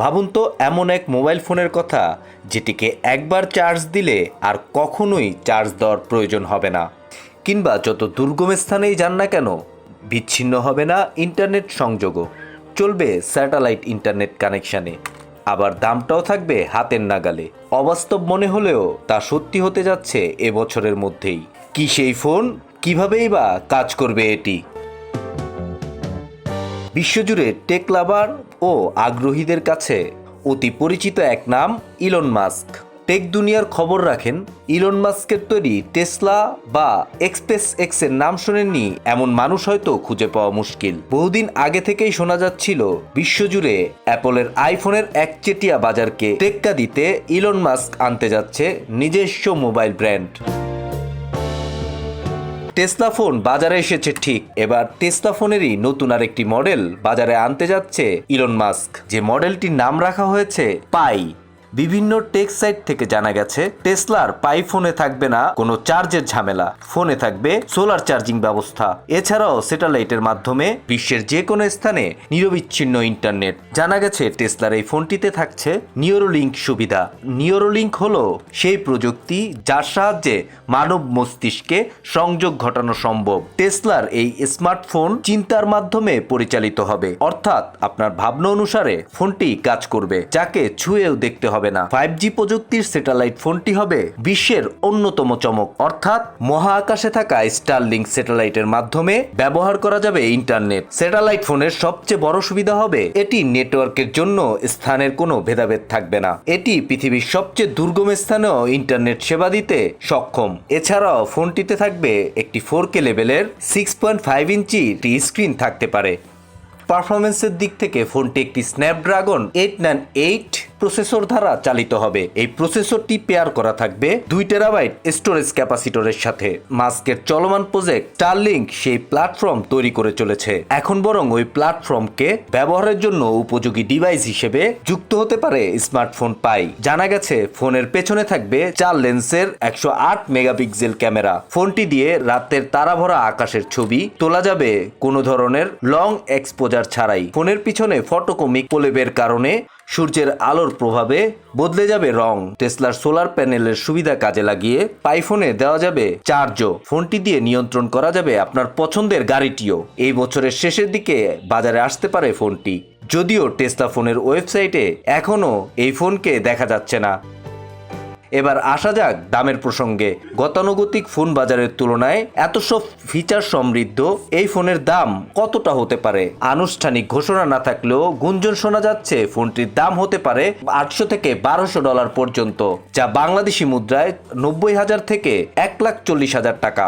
ভাবুন তো এমন এক মোবাইল ফোনের কথা যেটিকে একবার চার্জ দিলে আর কখনোই চার্জ দেওয়ার প্রয়োজন হবে না, কিংবা যত দুর্গম স্থানেই যান না কেন বিচ্ছিন্ন হবে না ইন্টারনেট সংযোগও, চলবে স্যাটেলাইট ইন্টারনেট কানেকশানে, আবার দামটাও থাকবে হাতের নাগালে। অবাস্তব মনে হলেও তা সত্যি হতে যাচ্ছে এবছরের মধ্যেই। কি সেই ফোন, কিভাবেই বা কাজ করবে এটি? বিশ্বজুড়ে টেক লাভার ও আগ্রহীদের কাছে অতি পরিচিত এক নাম ইলন মাস্ক। টেক দুনিয়ার খবর রাখেন। ইলন মাস্কের তৈরি টেসলা বা এক্সপ্রেস এক্সের নাম শোনেননি এমন মানুষ হয়তো খুঁজে পাওয়া মুশকিল। বহুদিন আগে থেকেই শোনা যাচ্ছিল বিশ্বজুড়ে অ্যাপলের আইফোনের একচেটিয়া বাজারকে টেক্কা দিতে ইলন মাস্ক আনতে যাচ্ছে নিজস্ব মোবাইল ব্র্যান্ড। টেসলা ফোন বাজারে এসেছে ঠিক, এবার টেসলা ফোনেরই নতুন আরেকটি মডেল বাজারে আনতে যাচ্ছে ইলন মাস্ক, যে মডেলটির নাম রাখা হয়েছে পাই। বিভিন্ন টেক সাইট থেকে জানা গেছে টেসলার পাই ফোনে থাকবে না কোনো চার্জের ঝামেলা, ফোনে থাকবে সোলার চার্জিং ব্যবস্থা, এছাড়াও স্যাটেলাইটের মাধ্যমে বিশ্বের যে কোনো স্থানে নিরবিচ্ছিন্ন ইন্টারনেট। জানা গেছে টেসলার এই ফোনটিতে থাকছে নিউরোলিঙ্ক সুবিধা। নিউরোলিঙ্ক হলো সেই প্রযুক্তি যার সাহায্যে মানব মস্তিষ্কে সংযোগ ঘটানো সম্ভব। টেসলার এই স্মার্টফোন চিন্তার মাধ্যমে পরিচালিত হবে, অর্থাৎ আপনার ভাবনা অনুসারে ফোনটি কাজ করবে, যাকে ছুঁয়েও দেখতে হবে না। 5G প্রযুক্তির স্যাটেলাইট ফোনটি হবে বিশ্বের অন্যতম চমক, অর্থাৎ মহাকাশে থাকা স্টারলিংক স্যাটেলাইটের মাধ্যমে ব্যবহার করা যাবে ইন্টারনেট। স্যাটেলাইট ফোনের সবচেয়ে বড় সুবিধা হবে এটি নেটওয়ার্কের জন্য স্থানের কোনো ভেদাভেদ থাকবে না। এটি পৃথিবীর সবচেয়ে দুর্গম স্থানেও ইন্টারনেট সেবা দিতে সক্ষম। এছাড়াও ফোনটিতে থাকবে একটি 4K লেভেলের 6.5 ইঞ্চি স্ক্রিন থাকতে পারে। পারফরমেন্সের দিক থেকে ফোনটি একটি স্ন্যাপড্রাগন 898 প্রসেসর দ্বারা চালিত হবে। এই প্রসেসরটি পেয়ার করা থাকবে 2 টেরাবাইট স্টোরেজ ক্যাপাসিটরের সাথে। মাস্কের চলমান প্রজেক্ট স্টারলিংক সেই প্ল্যাটফর্ম তৈরি করে চলেছে। এখন বরং ওই প্ল্যাটফর্মকে ব্যবহারের জন্য উপযোগী ডিভাইস হিসেবে যুক্ত হতে পারে স্মার্টফোন পাই। জানা গেছে ফোনের পেছনে থাকবে 4 লেন্সের 108 মেগাপিক্সেল ক্যামেরা। ফোনটি দিয়ে রাতের তারাভরা আকাশের ছবি তোলা যাবে কোনো ধরনের লং এক্সপোজার ছাড়াই। ফোনের পিছনে ফটোকমিক প্রলেপের কারণে সূর্যের আলোর প্রভাবে বদলে যাবে রং। টেসলার সোলার প্যানেলের সুবিধা কাজে লাগিয়ে পাইফোনে দেওয়া যাবে চার্জও। ফোনটি দিয়ে নিয়ন্ত্রণ করা যাবে আপনার পছন্দের গাড়িটিও। এই বছরের শেষের দিকে বাজারে আসতে পারে ফোনটি, যদিও টেসলা ফোনের ওয়েবসাইটে এখনও এই ফোনকে দেখা যাচ্ছে না। এবার আসা যাক দামের প্রসঙ্গে। গতানুগতিক ফোন বাজারের তুলনায় এত সব ফিচার সমৃদ্ধ এই ফোনের দাম কতটা হতে পারে? আনুষ্ঠানিক ঘোষণা না থাকলেও গুঞ্জন শোনা যাচ্ছে ফোনটির দাম হতে পারে $800 থেকে $1200 পর্যন্ত, যা বাংলাদেশি মুদ্রায় 90,000 থেকে 1,40,000 টাকা।